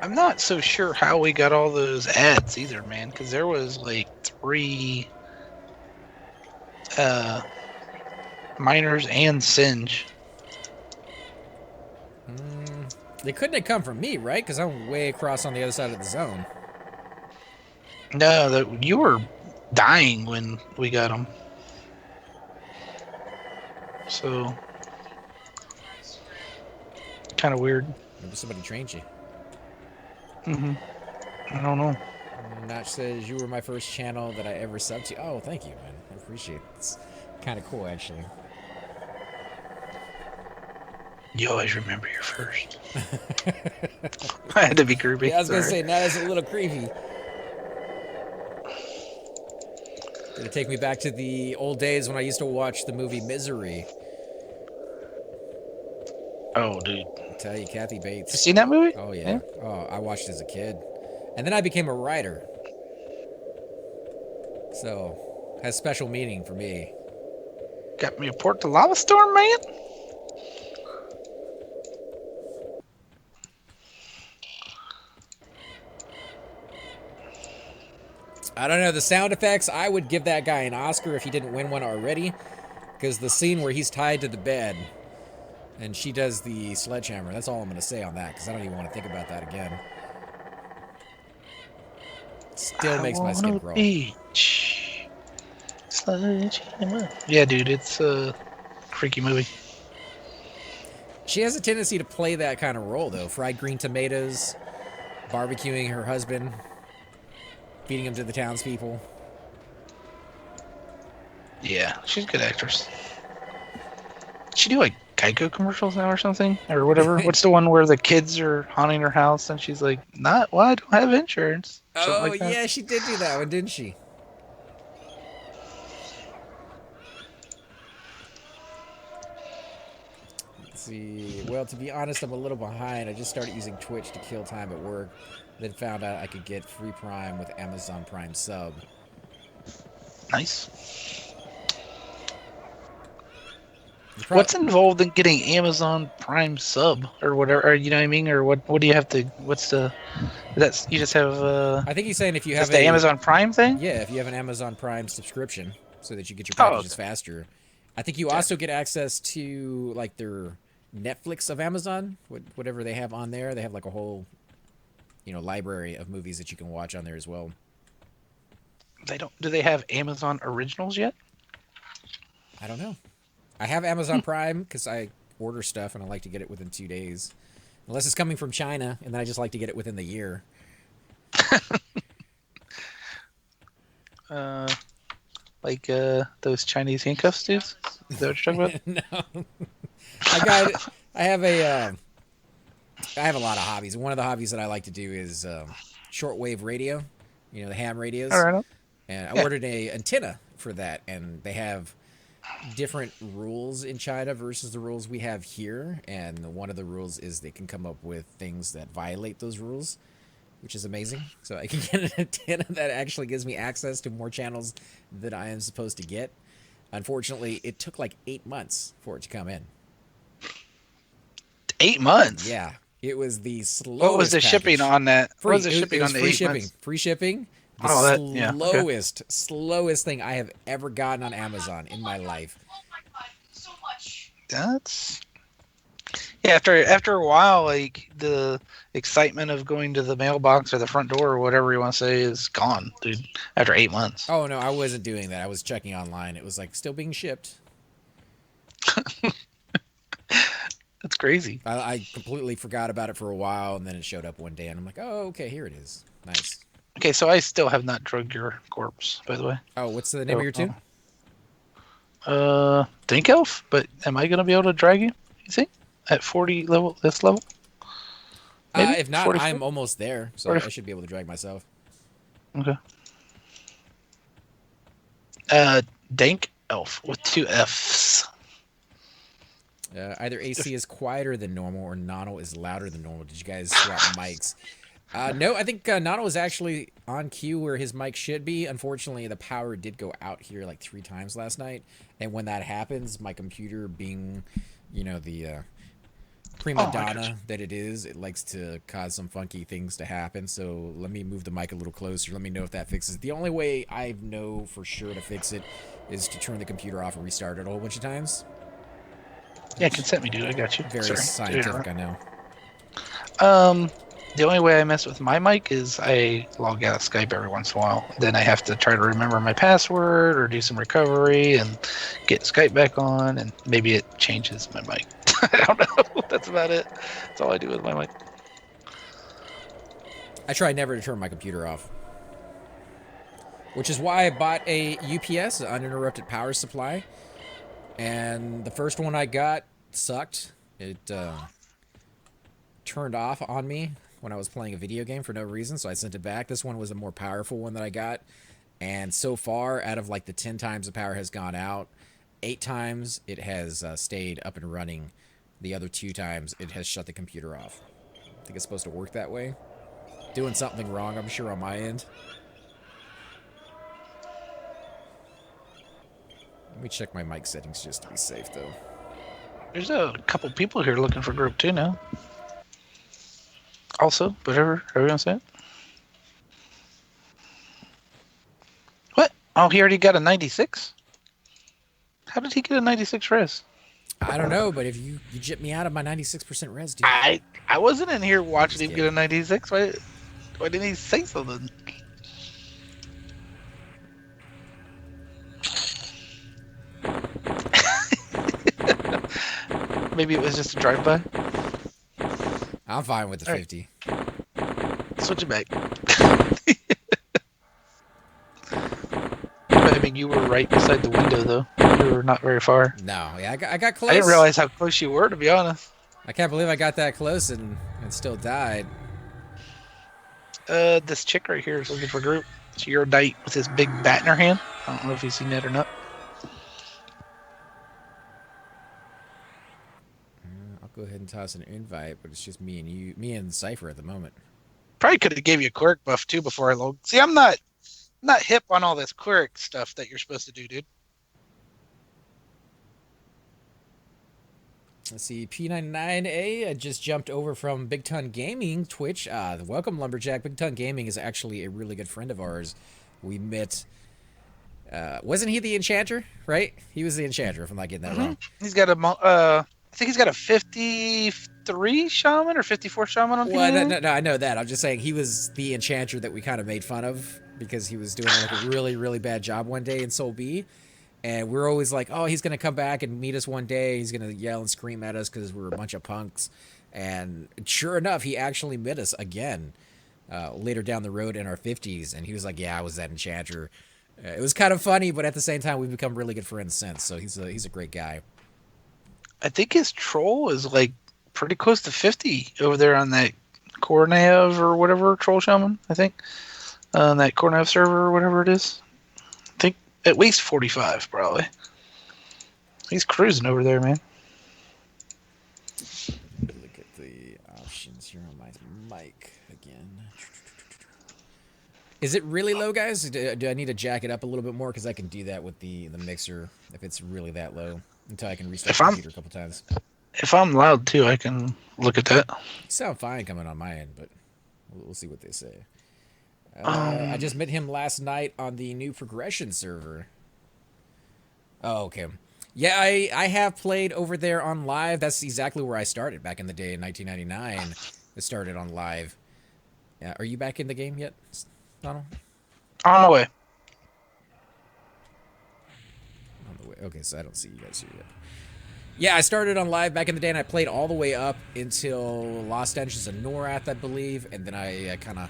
I'm not so sure how we got all those ads either, man, because there was like 3 uh, miners and Singe. They couldn't have come from me, right? Because I'm way across on the other side of the zone. No, that you were dying when we got them. So kind of weird. Maybe somebody trained you. I don't know. Notch says you were my first channel that I ever subbed to. Oh, thank you, man. I appreciate it. It's kind of cool, actually. You always remember your first. I had to be creepy. Yeah, I was gonna Sorry. say now that's a little creepy. Gonna take me back to the old days when I used to watch the movie Misery. Oh, dude. I tell you, Kathy You Bates. seen that movie? Oh Yeah. yeah. Oh, I watched as a kid, and then I became a writer. So has special meaning for me. Got me a Port to Lava Storm, man. I don't know the sound effects. I would give that guy an Oscar if he didn't win one already, because the scene where he's tied to the bed and she does the sledgehammer. That's all I'm gonna say on that, because I don't even want to think about that again. Still I makes my skin wanna crawl. beach. Sledgehammer. Yeah, dude, it's a freaky movie. She has a tendency to play that kind of role, though. Fried green tomatoes, barbecuing her husband, feeding him to the townspeople. Yeah, she's a good actress. She do like Geico commercials now or something or whatever. What's the one where the kids are haunting her house and she's like, "Not, well, I don't have insurance," something Oh, like that. yeah, she did do that one, didn't she? Let's see. Well, to be honest, I'm a little behind. I just started using Twitch to kill time at work, then found out I could get free Prime with Amazon Prime sub. Nice. Pro- What's involved in getting Amazon Prime sub or whatever? Or, you know what I mean? Or what do you have to? What's the? That's you just have I think he's saying if you have just the a Amazon Prime thing. yeah, if you have an Amazon Prime subscription, so that you get your Oh, packages okay. faster. I think you also Gotcha. get access to like their Netflix of Amazon, whatever they have on there. They have like a whole library of movies that you can watch on there as well. They don't. Do they have Amazon Originals yet? I don't know. I have Amazon Prime because I order stuff and I like to get it within 2 days, unless it's coming from China, and then I just like to get it within the year. Uh, like those Chinese handcuffs dudes. Is that what you're talking No, I got. I have a. I have a lot of hobbies. One of the hobbies that I like to do is shortwave radio. The ham about? radios. All right. And I Yeah. ordered a antenna for that, and they have different rules in China versus the rules we have here. And one of the rules is they can come up with things that violate those rules, which is amazing. So I can get an antenna that actually gives me access to more channels that I am supposed to get. Unfortunately, it took like 8 months for it to come in. 8 months. Yeah, it was the What was slowest the shipping package. on that? What Free. was the It shipping was on the free eight shipping. months? Free shipping. The Oh, that yeah. Okay. slowest thing I have ever gotten on Amazon in my life. That's yeah. After a while, like the excitement of going to the mailbox or the front door or whatever you want to say is gone, dude. After 8 months. Oh no, I wasn't doing that. I was checking online. It was like still being shipped. That's crazy. I completely forgot about it for a while, and then it showed up one day, and I'm like, oh, okay, here it is. Nice. Okay, so I still have not drugged your corpse, by the way. Oh, what's the name of So, your tune? Think elf. But am I gonna be able to drag you? You think at 40 level? This level? Maybe If not, 44. I'm almost there, so I 44. should be able to drag myself. Okay. Uh, Dank elf with 2 Fs. Either AC is quieter than normal or Nono is louder than normal. Did you guys swap mics? No, I think Nono is actually on cue where his mic should be. Unfortunately, the power did go out here like 3 times last night, and when that happens, my computer, being, the prima Oh, I got you. donna that it is, it likes to cause some funky things to happen. So let me move the mic a little closer. Let me know if that fixes it. The only way I know for sure to fix it is to turn the computer off and restart it a whole bunch of times. Yeah, Which consent me, dude. I got you. very Sorry. scientific, I know. Um, the only way I mess with my mic is I log out of Skype every once in a while. Then I have to try to remember my password or do some recovery and get Skype back on, and maybe it changes my mic. I don't know. That's about it. That's all I do with my mic. I try never to turn my computer off, which is why I bought a UPS, an uninterrupted power supply. And the first one I got sucked. It turned off on me when I was playing a video game for no reason, so I sent it back. This one was a more powerful one that I got. And so far, out of like the 10 times the power has gone out, 8 times it has stayed up and running. The other 2 times it has shut the computer off. I think it's supposed to work that way. Doing something wrong, I'm sure, on my end. Let me check my mic settings just to be safe, though. There's a couple people here looking for group 2 now. Also, whatever everyone said. What? Oh, he already got a 96? How did he get a 96 res? I don't know, but if you jip me out of my 96% res, dude. I wasn't in here watching Just him kidding. get a 96. Why didn't he say something? Maybe it was just a drive-by. I'm fine with the All right, 50. switch it back. I mean, you were right beside the window, though. You were not very far. No, yeah, I got close. I didn't realize how close you were, to be honest. I can't believe I got that close and still died. This chick right here is looking for group. It's your date with this big bat in her hand. I don't know if you've seen that or not. I'll go ahead and toss an invite, but it's just me and Cypher at the moment. Probably could have gave you a cleric buff too before I log. See, I'm not hip on all this cleric stuff that you're supposed to do, dude. Let's see, P99A. I just jumped over from Big Ton Gaming Twitch. Welcome, Lumberjack. Big Ton Gaming is actually a really good friend of ours. We met. Wasn't he the Enchanter? Right? He was the Enchanter, if I'm not getting that wrong. He's got a. I think he's got a 53 shaman or 54 shaman on Well, P99. no, I know that. I'm just saying he was the Enchanter that we kind of made fun of because he was doing like a really, really bad job one day in Soul B. And we're always like, oh, he's going to come back and meet us one day. He's going to yell and scream at us because we're a bunch of punks. And sure enough, he actually met us again later down the road in our 50s. And he was like, yeah, I was that Enchanter. It was kind of funny, but at the same time, we've become really good friends since. So he's a great guy. I think his troll is like pretty close to 50 over there on that Kornev or whatever troll shaman. I think on that Kornev server or whatever it is. I think at least 45 probably. He's cruising over there, man. Look at the options here on my mic again. Is it really low, guys? Do I need to jack it up a little bit more? Because I can do that with the mixer if it's really that low until I can restart the computer a couple times. If I'm loud too, I can look at that. You sound fine coming on my end, but we'll see what they say. I just met him last night on the new progression server. Oh, okay. Yeah, I have played over there on live. That's exactly where I started back in the day in 1999. I started on live. Are you back in the game yet, Donald? On my way. On the way. Okay, so I don't see you guys here yet. Yeah, I started on live back in the day, and I played all the way up until Lost Engines of Norath, I believe, and then I kind of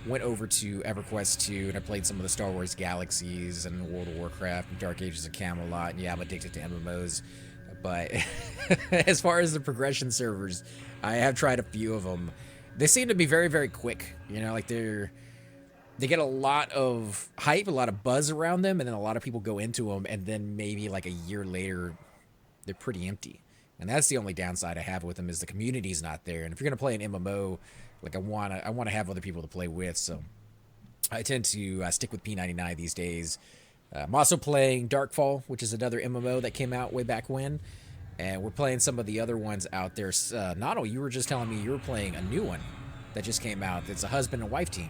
went over to Everquest 2, and I played some of the Star Wars Galaxies and World of Warcraft and Dark Ages of Camelot, and yeah, I'm addicted to MMOs. But as far as the progression servers, I have tried a few of them. They seem to be very, very quick. You know, like they get a lot of hype, a lot of buzz around them, and then a lot of people go into them, and then maybe like a year later, they're pretty empty. And that's the only downside I have with them is the community's not there. And if you're gonna play an MMO, like I wanna have other people to play with. So I tend to stick with P99 these days. I'm also playing Darkfall, which is another MMO that came out way back when. and we're playing some of the other ones out there. Nano, you were just telling me you were playing a new one that just came out. It's a husband and wife team.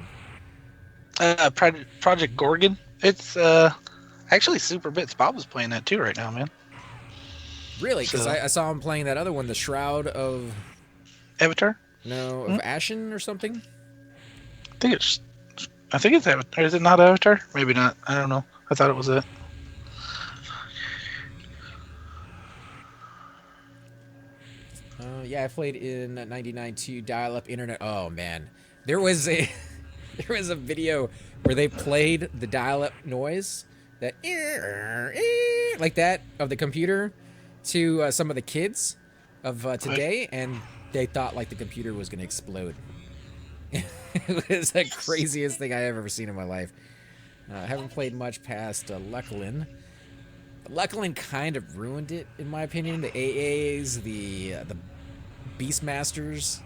Project Gorgon. It's actually Super Bits. Bob is playing that too right now, man. Really? Because So I saw him playing that other one, the Shroud of Avatar. no Hmm? of Ashen or something. I think it's. I think it's Avatar. Is it not Avatar? Maybe not. I don't know. I thought it was it. Yeah, I played in 99.2 dial-up internet. Oh man, there was a there was a video where they played the dial-up noise that like that of the computer to some of the kids of today, and they thought like the computer was gonna explode. It was the craziest thing I have ever seen in my life. I haven't played much past Lucklin. Lucklin kind of ruined it, in my opinion. The AAs, the Beastmasters.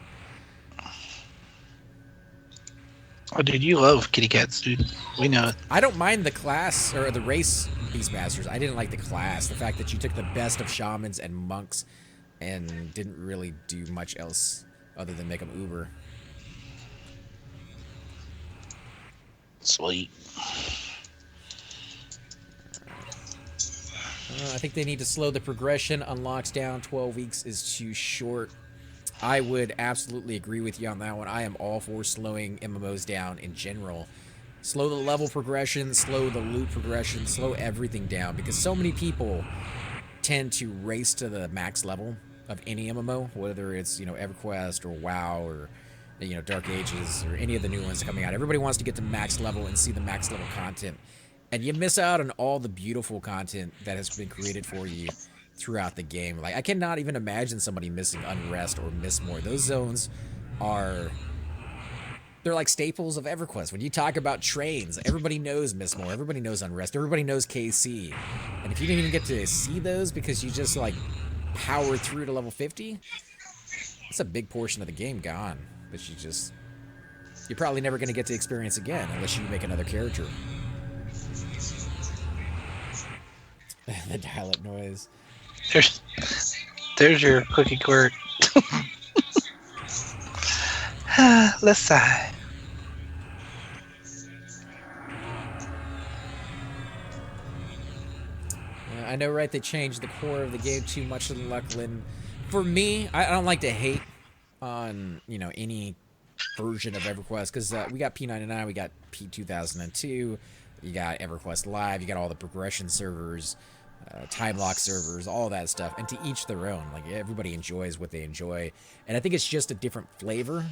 Oh, dude, you love kitty cats, dude. We know it. I don't mind the class or the race Beastmasters. I didn't like the class. The fact that you took the best of shamans and monks and didn't really do much else other than make them uber. Sweet. I think they need to slow the progression. Unlocks down 12 weeks is too short. I would absolutely agree with you on that one. I am all for slowing MMOs down in general. Slow the level progression, slow the loot progression, slow everything down, because so many people tend to race to the max level of any MMO, whether it's, Everquest or WoW or, Dark Ages or any of the new ones coming out. Everybody wants to get to max level and see the max level content. And you miss out on all the beautiful content that has been created for you throughout the game. Like, I cannot even imagine somebody missing Unrest or Mistmore. Those zones are... they're like staples of EverQuest. When you talk about trains, everybody knows Mistmore, everybody knows Unrest, everybody knows KC. And if you didn't even get to see those because you just, like, powered through to level 50, that's a big portion of the game gone. But you're probably never going to get to experience again unless you make another character. The dial-up noise. There's your cookie quirt. Let's sigh. I know, right? They changed the core of the game too much in Lucklin. For me, I don't like to hate on any version of EverQuest because we got P99, we got P2002, you got EverQuest Live, you got all the progression servers, time lock servers, all that stuff, and to each their own. Like, everybody enjoys what they enjoy, and I think it's just a different flavor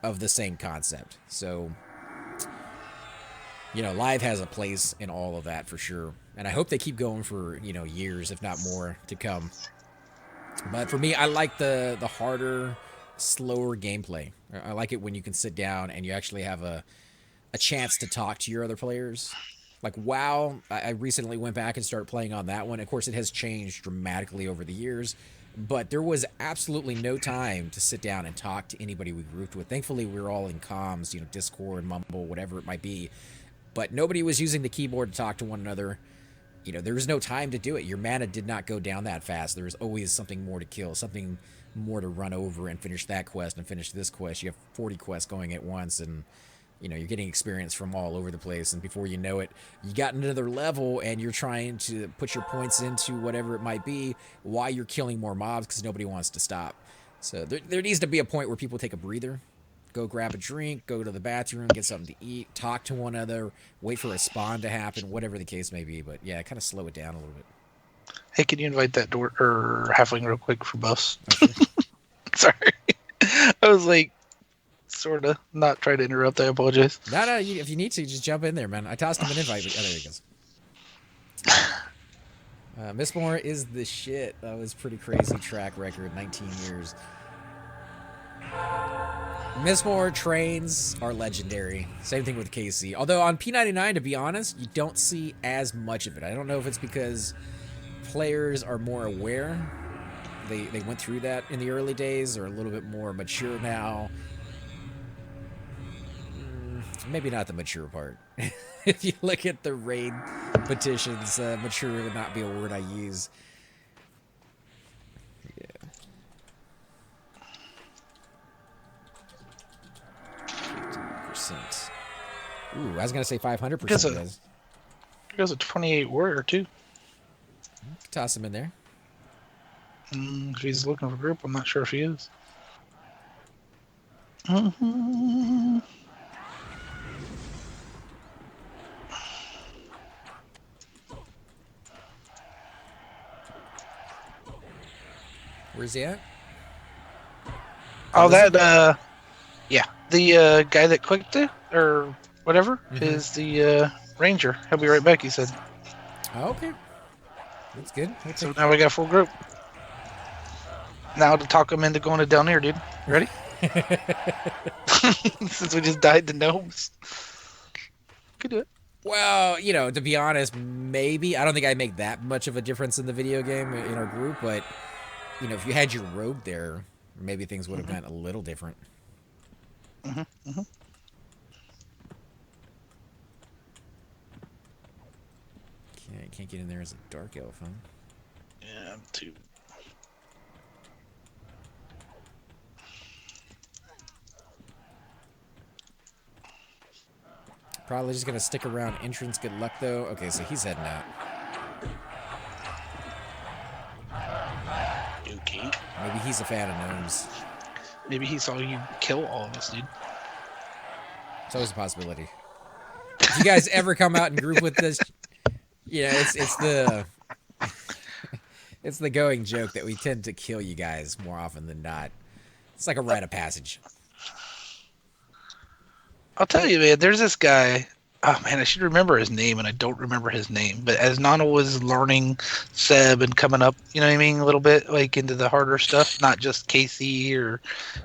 of the same concept. So, Live has a place in all of that for sure, and I hope they keep going for years, if not more, to come. But for me, I like the harder, slower gameplay. I like it when you can sit down and you actually have a chance to talk to your other players. Like WoW, I recently went back and started playing on that one. Of course, it has changed dramatically over the years, but there was absolutely no time to sit down and talk to anybody we grouped with. Thankfully, we were all in comms, Discord, Mumble, whatever it might be. But nobody was using the keyboard to talk to one another. There was no time to do it. Your mana did not go down that fast. There was always something more to kill, something more to run over and finish that quest and finish this quest. You have 40 quests going at once, and you're getting experience from all over the place, and before you know it, you got another level and you're trying to put your points into whatever it might be while you're killing more mobs because nobody wants to stop. So there needs to be a point where people take a breather, go grab a drink, go to the bathroom, get something to eat, talk to one another, wait for a spawn to happen, whatever the case may be. But yeah, kind of slow it down a little bit. Hey, can you invite that door or halfling real quick for Buffs? Oh, sure. Sorry, I was like, sort of not trying to interrupt. I apologize. No, if you need to, just jump in there, man. I tossed him an invite, but there he goes. Mistmore is the shit. That was pretty crazy track record, 19 years. Mistmore trains are legendary. Same thing with KC. Although on P99, to be honest, you don't see as much of it. I don't know if it's because players are more aware. They went through that in the early days, or a little bit more mature now. Maybe not the mature part. If you look at the raid petitions, mature would not be a word I use. percent. Ooh, I was gonna say There's 500%. a Guys, there's a 28 warrior too. toss him in there. If he's looking for group, I'm not sure if he is. Mm-hmm. Where's he at? Oh, Oh, this is. yeah, the guy that clicked it or whatever Mm-hmm. is the ranger. He'll be right back. He said. Oh, okay, that's good. We'll So take. now we got a full group. Now to talk him into going to down here, dude. You ready? Since we just died to gnomes, could do it. Well, to be honest, maybe I don't think I make that much of a difference in the video game in our group, but if you had your rogue there, maybe things would have Mm-hmm, been a little different. mm-hmm, mm-hmm. Can't get in there as a dark elf, huh? Yeah, too. Probably just gonna stick around entrance. Good luck though. Okay, so he's heading out. Okay. Maybe he's a fan of gnomes. Maybe he saw you kill all of us, dude. It's always a possibility. If you guys ever come out in group with this, it's the it's the going joke that we tend to kill you guys more often than not. It's like a rite of passage. I'll tell you, man. There's this guy. Oh man, I should remember his name, and I don't remember his name. But as Nana was learning Seb and coming up, you know what I mean, a little bit like into the harder stuff, not just Casey or,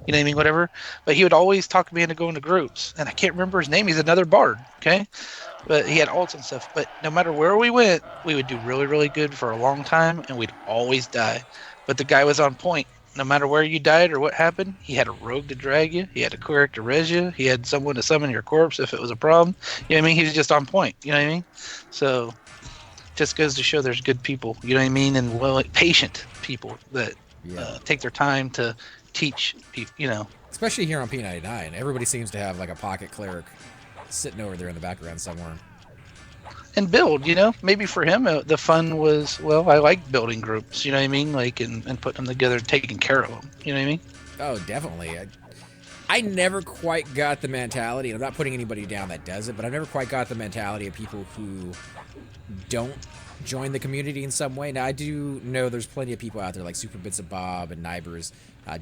you know what I mean, whatever. But he would always talk me into going to groups, and I can't remember his name. He's another bard, okay? But he had alts and stuff. But no matter where we went, we would do really, really good for a long time, and we'd always die. But the guy was on point. No matter where you died or what happened, he had a rogue to drag you. He had a cleric to res you. He had someone to summon your corpse if it was a problem. You know what I mean? He was just on point. You know what I mean? So just goes to show there's good people. You know what I mean? And well, patient people that Yeah. take their time to teach people. You know. Especially here on P99, everybody seems to have like a pocket cleric sitting over there in the background somewhere. And build, maybe for him the fun was, well, I like building groups, you know what I mean, like and putting them together, taking care of them, you know what I mean. Oh, definitely. I never quite got the mentality, and I'm not putting anybody down that does it, but I never quite got the mentality of people who don't join the community in some way. Now, I do know there's plenty of people out there like Super Bits of Bob and Nibers.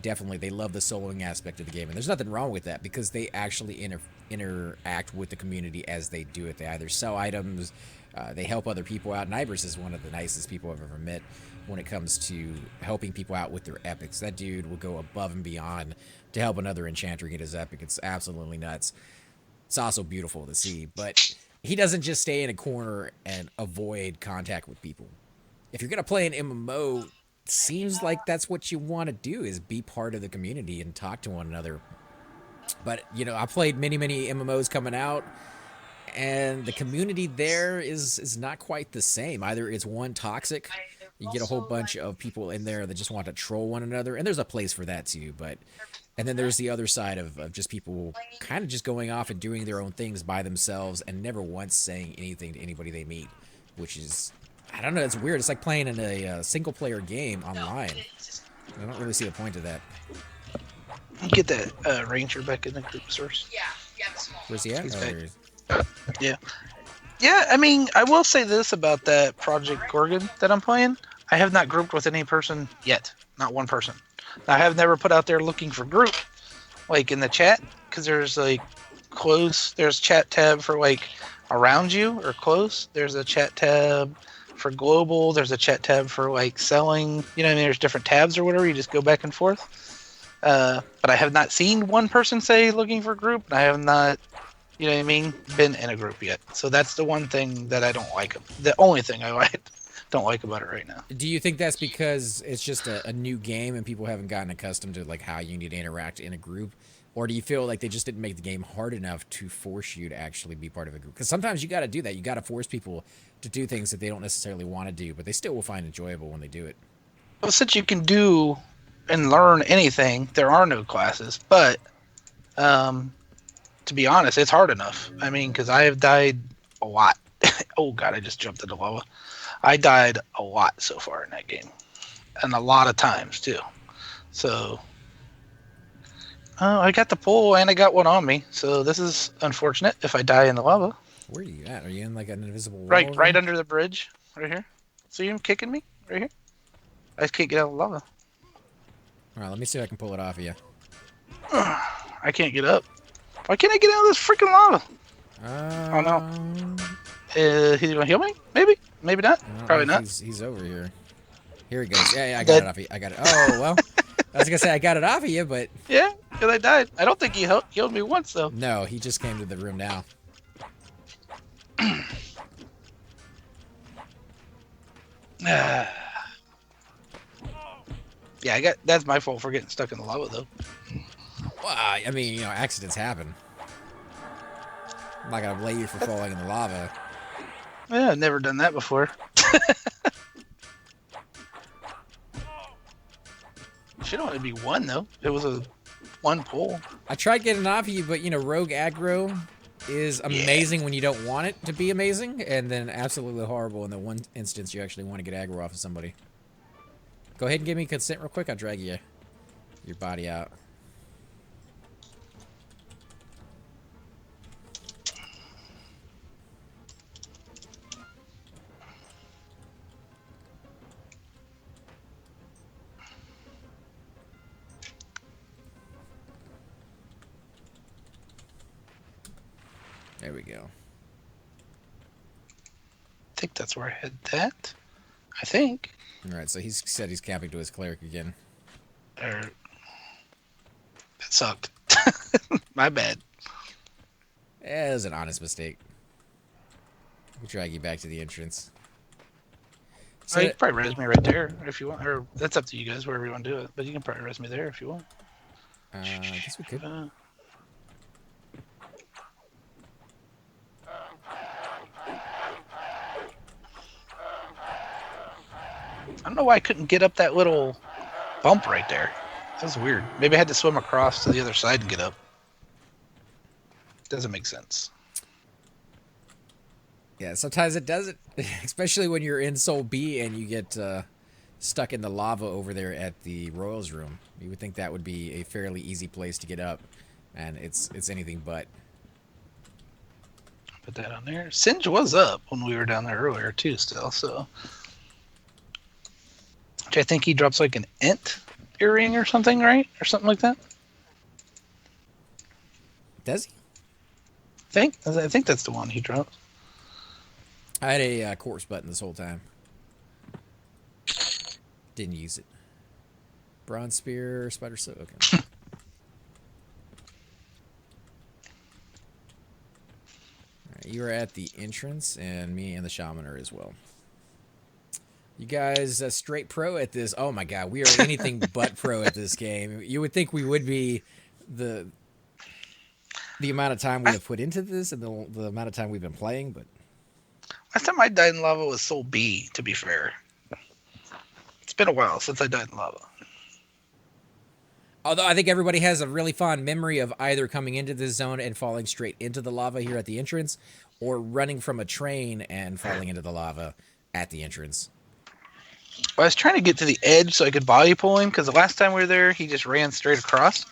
Definitely, they love the soloing aspect of the game, and there's nothing wrong with that because they actually interact with the community as they do it. They either sell items, they help other people out. Nibers is one of the nicest people I've ever met when it comes to helping people out with their epics. That dude will go above and beyond to help another enchanter get his epic. It's absolutely nuts. It's also beautiful to see, but he doesn't just stay in a corner and avoid contact with people. If you're gonna play an MMO, it seems like that's what you want to do is be part of the community and talk to one another. But I played many MMOs coming out, and the community there is not quite the same. Either it's one toxic, you get a whole bunch of people in there that just want to troll one another, and there's a place for that too. But and then there's the other side of just people kind of just going off and doing their own things by themselves and never once saying anything to anybody they meet, which is, I don't know, it's weird. It's like playing in a single player game online. I don't really see the point of that. Get that ranger back in the group source. Where's he at? He's Oh, back. there he is. Yeah. Yeah, I mean, I will say this about that Project Gorgon that I'm playing. I have not grouped with any person yet. Not one person. I have never put out there looking for group, like in the chat, because there's like there's chat tab for like around you or close. There's a chat tab for global. There's a chat tab for like selling. You know what I mean? There's different tabs or whatever. You just go back and forth. But I have not seen one person say looking for group, and I have not, you know what I mean, been in a group yet. So that's the one thing that I don't like. The only thing I don't like about it right now. Do you think that's because it's just a new game and people haven't gotten accustomed to like how you need to interact in a group? Or do you feel like they just didn't make the game hard enough to force you to actually be part of a group? Because sometimes you got to do that. You got to force people to do things that they don't necessarily want to do, but they still will find enjoyable when they do it. Well, since you can do and learn anything, there are no classes. But to to be honest, it's hard enough. I mean, because I have died a lot. Oh god, I just jumped into lava. I died a lot so far in that game, and a lot of times too. So, I got the pole and I got one on me. So this is unfortunate if I die in the lava. Where are you at? Are you in like an invisible wall Right, over right there? under the bridge, right here. See him kicking me right here. I just can't get out of the lava. All right, let me see if I can pull it off of you. I can't get up. Why can't I get out of this freaking lava? Oh no. Um, He's gonna heal me? Maybe. Maybe not. I don't know Probably if not. he's over here. Here he goes. Yeah, I got it Dead. off of you. I got it. Oh well, I was gonna say I got it off of you, but Yeah, because I died. I don't think he healed me once though. no, he just came to the room now. Yeah, I got. That's my fault for getting stuck in the lava though. Well, I mean, accidents happen. I'm not gonna blame you for falling in the lava. Yeah, I've never done that before. Should only be one though. It was a one pull. I tried getting off of you, but rogue aggro is Yeah. amazing when you don't want it to be amazing, and then absolutely horrible in the one instance you actually want to get aggro off of somebody. Go ahead and give me consent real quick. I'll drag your body out. There we go. I think that's where I had that. I think. All right, so he's said he's camping to his cleric again. Or that sucked. My bad. Eh, it was an honest mistake. We'll drag you back to the entrance. Oh, you So, can probably res me right there if you want, or that's up to you guys, wherever you want to do it. But you can probably res me there if you want. I guess we could. Uh, I don't know why I couldn't get up that little bump right there. That was weird. Maybe I had to swim across to the other side and get up. Doesn't make sense. Yeah, sometimes it doesn't, especially when you're in Soul B and you get stuck in the lava over there at the Royals room. You would think that would be a fairly easy place to get up, and it's anything but. Put that on there. Singe was up when we were down there earlier too, still. So, which I think he drops like an int earring or something, right, or something like that. Does he? I think that's the one he drops. I had a corpse button this whole time. Didn't use it. Bronze spear, spider so okay. Alright, you are at the entrance, and me and the shaman are as well. You guys straight pro at this. Oh my god, we are anything but pro at this game. You would think we would be the amount of time we have put into this and the amount of time we've been playing, but Last time I died in lava was Soul B, to be fair. It's been a while since I died in lava. although I think everybody has a really fond memory of either coming into this zone and falling straight into the lava here at the entrance, or running from a train and falling into the lava at the entrance. I was trying to get to the edge so I could body pull him, because the last time we were there, he just ran straight across.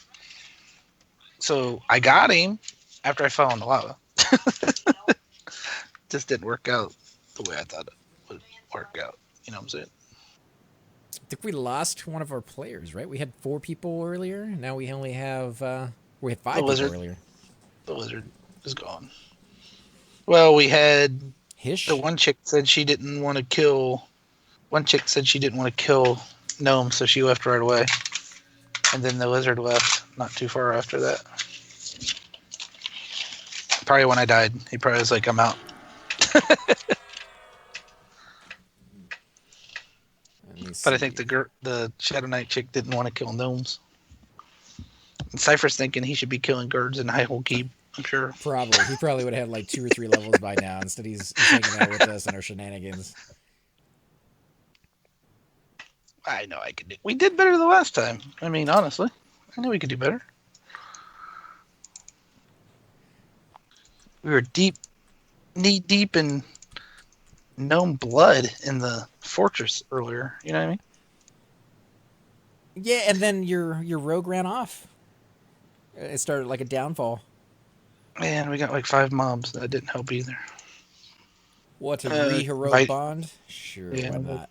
So I got him after I fell in the lava. Just didn't work out the way I thought it would work out. You know what I'm saying? I think we lost one of our players, right? We had 4 people earlier. Now we only have we had 5 The people lizard. earlier. The lizard is gone. Well, we had Hish. the one chick said she didn't want to kill. One chick said she didn't want to kill Gnome, so she left right away. And then the lizard left not too far after that. Probably when I died, he probably was like, "I'm out." But I think the Shadow Knight chick didn't want to kill gnomes. And Cypher's thinking he should be killing Girds and High Hole Keep, I'm sure. Probably. He probably would have had like 2 or 3 levels by now. Instead, he's hanging out with us and our shenanigans. I know I could do. We did better the last time. I mean, honestly, I knew we could do better. We were knee deep in gnome blood in the fortress earlier. You know what I mean? Yeah, and then your rogue ran off. It started like a downfall. Man, we got like 5 mobs. That didn't help either. What, a re-heroic Invite, bond? Sure, yeah, why and not?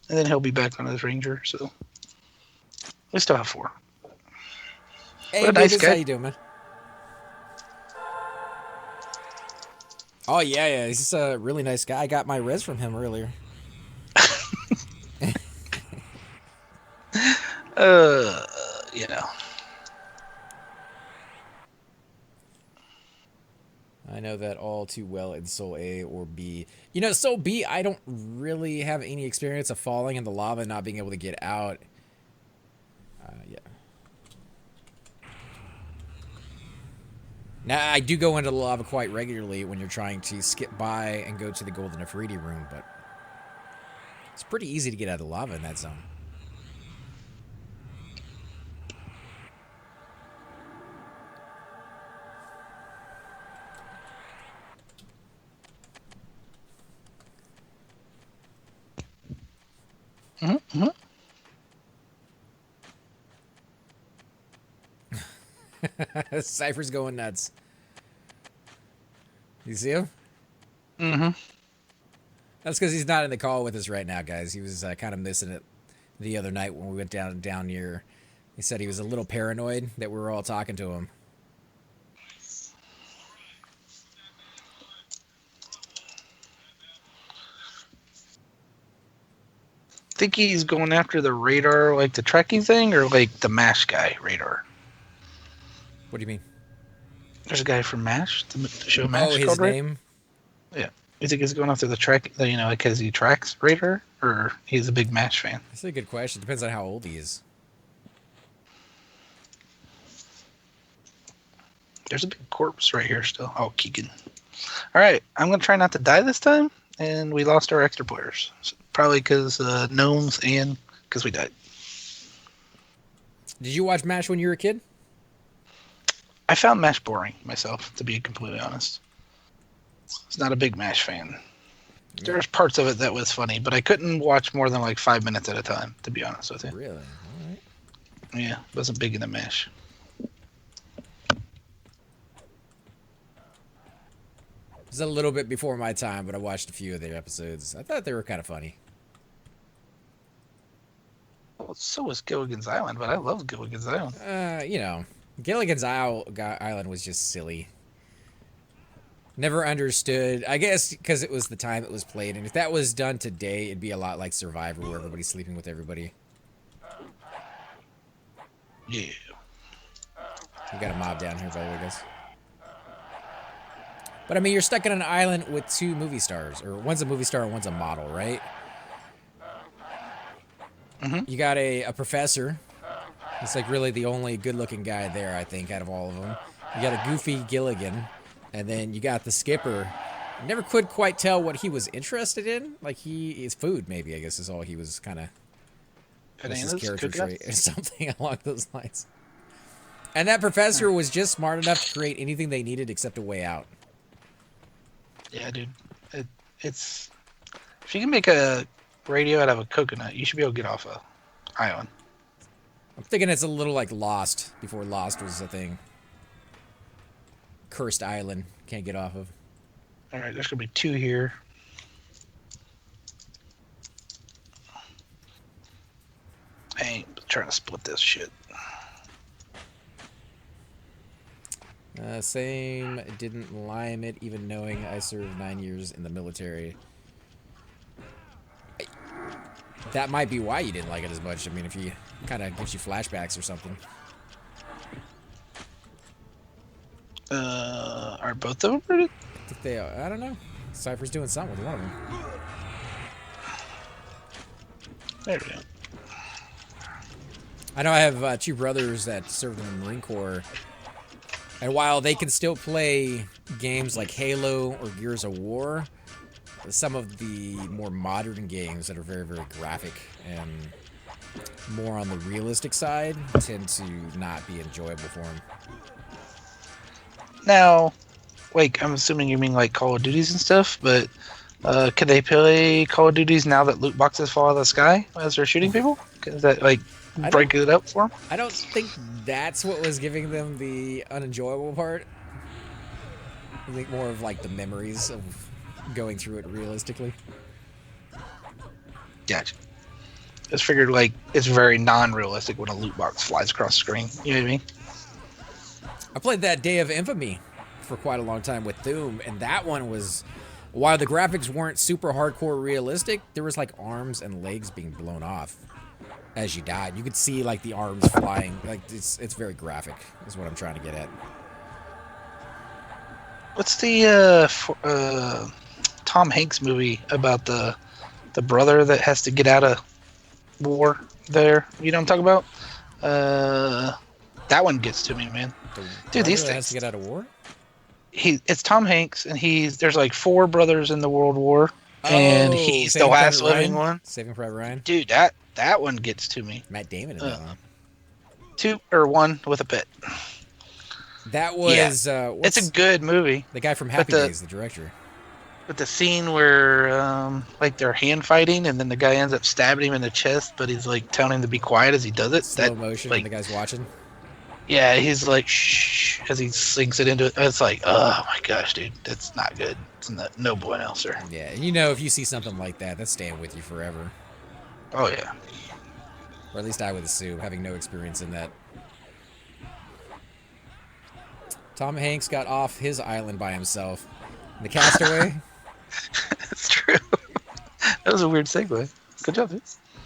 then he'll be back on his ranger. So we still have 4. Hey, What a nice Biggest, how guy. you doing, man? Oh, yeah, yeah, he's a really nice guy. I got my res from him earlier. Uh, you know, I know that all too well in Soul A or B. You know, Soul B, I don't really have any experience of falling in the lava and not being able to get out. Yeah. Now, I do go into the lava quite regularly when you're trying to skip by and go to the Golden Afridi room, but it's pretty easy to get out of the lava in that zone. mm-hmm. Cypher's going nuts. You see him? Mm-hmm. That's because he's not in the call with us right now, guys. He was kind of missing it the other night when we went down near. He said he was a little paranoid that we were all talking to him. Think he's going after the radar, like the tracking thing, or like the MASH guy radar. What do you mean? There's a guy from MASH, the show Oh, MASH his called Radar. name? Yeah. You think he's going after the track, you know, because he tracks radar, or he's a big MASH fan? That's a good question. Depends on how old he is. There's a big corpse right here still. Oh, Keegan. All right, I'm gonna try not to die this time, and we lost our extra players, so probably because gnomes and because we died. Did you watch MASH when you were a kid? I found MASH boring myself, to be completely honest. I was not a big MASH fan. There's parts of it that was funny, but I couldn't watch more than like 5 minutes at a time, to be honest with you. Really? All right. Yeah, wasn't big into MASH. It was a little bit before my time, but I watched a few of their episodes. I thought they were kind of funny. Well, so was Gilligan's Island, but I love Gilligan's Island. You know, Gilligan's Island was just silly. Never understood. I guess because it was the time it was played, and if that was done today, it'd be a lot like Survivor, where everybody's sleeping with everybody. Yeah. We got a mob down here, by the way, guys. But I mean, you're stuck on an island with 2 movie stars, or one's a movie star and one's a model, right? Mm-hmm. You got a professor. He's like really the only good-looking guy there, I think, out of all of them. You got a goofy Gilligan, and then you got the skipper. I never could quite tell what he was interested in. Like his food, maybe, I guess, is all he was kind of. Was his character trait or something along those lines. And that professor was just smart enough to create anything they needed except a way out. Yeah, dude. It's if you can make a radio out of a coconut, you should be able to get off a island. I'm thinking it's a little like Lost, before Lost was a thing. Cursed island, can't get off of. All right, there's gonna be 2 here. I ain't trying to split this shit. Same, didn't lime it, even knowing I served 9 years in the military. That might be why you didn't like it as much. I mean, if you kind of gives you flashbacks or something. Are both of them pretty? I think they are. I don't know. Cypher's doing something with one of them. There we go. I know I have 2 brothers that served in the Marine Corps. And while they can still play games like Halo or Gears of War, some of the more modern games that are very, very graphic and more on the realistic side tend to not be enjoyable for them. Now, like, I'm assuming you mean like Call of Duties and stuff, but can they play Call of Duties now that loot boxes fall out of the sky as they're shooting people? Does that like I don't break it up for them? I don't think that's what was giving them the unenjoyable part. I think more of like the memories of going through it realistically. Gotcha. Just figured like it's very non-realistic when a loot box flies across the screen. You know what I mean? I played that Day of Infamy for quite a long time with Doom, and that one was, while the graphics weren't super hardcore realistic, there was like arms and legs being blown off as you died. You could see like the arms flying. Like it's very graphic, is what I'm trying to get at. What's the Tom Hanks movie about the brother that has to get out of war? There, you know what I'm talking about? That one gets to me, man. The Dude, brother these that has to things. get out of war. It's Tom Hanks, and there's like four brothers in the World War, and Oh, he's the Saving Private last living Ryan. one. Saving Private Ryan. Dude, that one gets to me. Matt Damon in Uh, that one. Two or one with a bit. That Yeah, was it's what's a good movie, the guy from but Happy the Days, the director. but the scene where like they're hand fighting, and then the guy ends up stabbing him in the chest, but he's like telling him to be quiet as he does it. That Slow motion, and like the guy's watching. yeah, he's like shh as he sinks it into it. It's like oh my gosh, dude, that's not good. It's not, no bueno, sir. Yeah, and you know if you see something like that, that's staying with you forever. Oh yeah. Or at least I would assume, having no experience in that. Tom Hanks got off his island by himself. The Castaway. That's true. That was a weird segue. Good job, dude.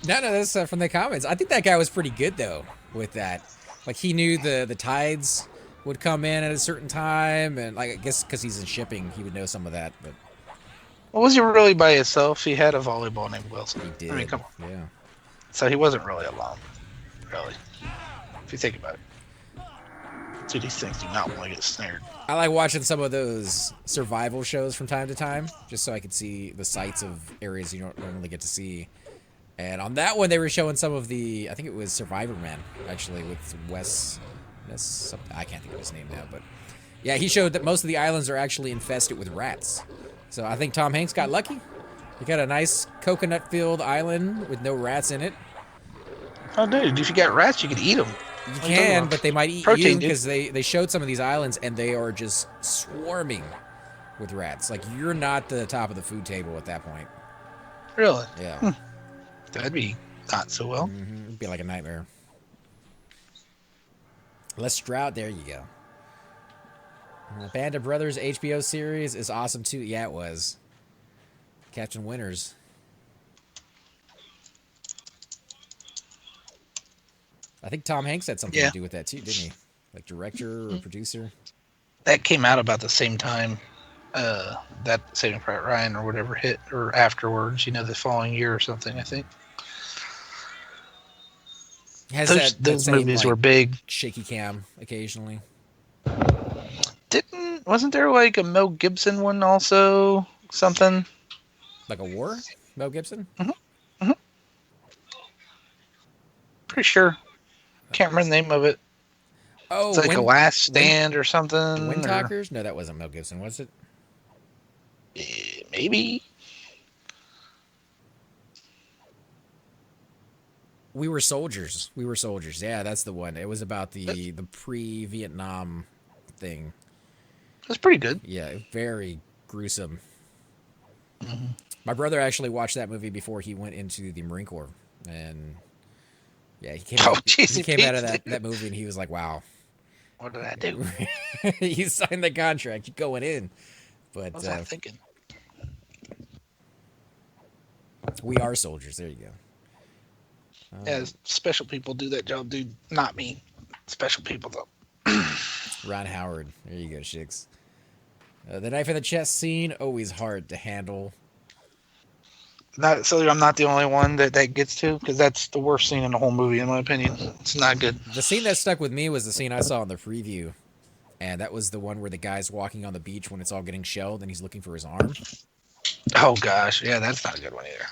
No, that's from the comments. I think that guy was pretty good though with that. Like he knew the tides would come in at a certain time, and like I guess because he's in shipping, he would know some of that. But Well, was he really by himself? He had a volleyball named Wilson. he did. I mean, come on. Yeah. So he wasn't really alone, really. If you think about it. Dude, these things do not want to get snared. I like watching some of those survival shows from time to time, just so I could see the sights of areas you don't normally get to see. And on that one, they were showing some of the, I think it was Survivor Man, actually, with I can't think of his name now, but yeah, he showed that most of the islands are actually infested with rats. So I think Tom Hanks got lucky. He got a nice coconut-filled island with no rats in it. Oh, dude, if you got rats, you could eat them. You can, but they might eat Protein, you dude. because they showed some of these islands and they are just swarming with rats. Like you're not the top of the food table at that point. Really? Yeah. That'd be not so well. It'd be like a nightmare. Les Stroud, there you go. Band of Brothers HBO series is awesome too. Yeah, it was. Captain Winters. I think Tom Hanks had something Yeah. to do with that too, didn't he? Like director or producer. That came out about the same time that Saving Private Ryan or whatever hit, or afterwards, the following year or something, I think. Has Those that same, movies like, were big. shaky cam occasionally. Wasn't there like a Mel Gibson one also? Something? Like a war? Mel Gibson? hmm Pretty sure. Can't remember the name of it. Oh, It's like a Last Stand or something. Wind Or, Talkers? No, that wasn't Mel Gibson, was it? maybe. We Were Soldiers. We Were Soldiers. Yeah, that's the one. It was about the pre-Vietnam thing. That's pretty good. Yeah, very gruesome. Mm-hmm. My brother actually watched that movie before he went into the Marine Corps, and yeah, Oh, jeez, he came out of that movie and he was like, "Wow, what did I do? you signed the contract, you're going in." But What was I thinking? We Are Soldiers. There you go. Yeah, special people do that job, dude. Not me. Special people, though. Ron Howard. There you go, Shix. The knife in the chest scene, always hard to handle. So I'm not the only one that gets to, because that's the worst scene in the whole movie, in my opinion. It's not good. The scene that stuck with me was the scene I saw in the preview. And that was the one where the guy's walking on the beach when it's all getting shelled and he's looking for his arm. Oh, gosh. Yeah, that's not a good one either.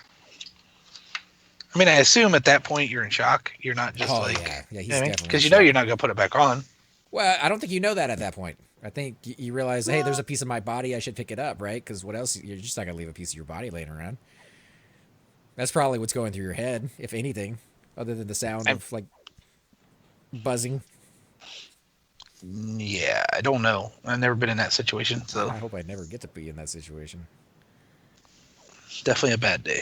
I mean, I assume at that point you're in shock. You're not just Yeah, he's definitely because in you're shock. not going to put it back on. Well, I don't think you know that at that point. I think you realize, hey, there's a piece of my body, I should pick it up, right? Because what else? You're just not gonna leave a piece of your body laying around. That's probably what's going through your head, if anything, other than the sound I, of like buzzing. yeah, I don't know. I've never been in that situation, so I hope I never get to be in that situation. definitely a bad day.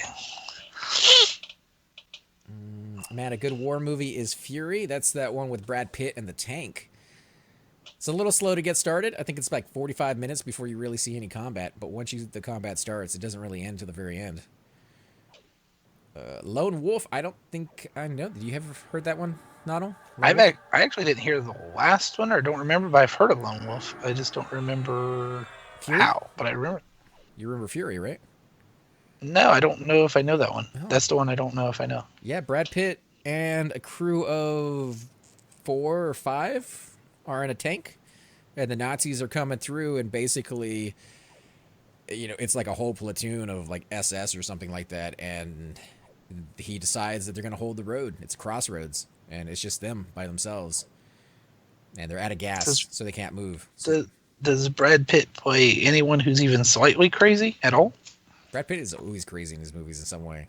Man, a good war movie is Fury. That's that one with Brad Pitt and the tank. It's a little slow to get started. I think it's like 45 minutes before you really see any combat. But once the combat starts, it doesn't really end to the very end. Lone Wolf. I don't think I know. Did you ever heard that one, Noddle? Lone Wolf. I actually didn't hear the last one, or don't remember, but I've heard of Lone Wolf. I just don't remember Fury. how. But I remember. You remember Fury, right? No, I don't know if I know that one. Oh, That's the one I don't know if I know. yeah. Brad Pitt and a crew of 4 or 5 are in a tank, and the Nazis are coming through, and basically, it's like a whole platoon of like SS or something like that, and he decides that they're going to hold the road. It's a crossroads, and it's just them by themselves, and they're out of gas, Does so they can't move. So does, does Brad Pitt play anyone who's even slightly crazy at all? Brad Pitt is always crazy in his movies in some way.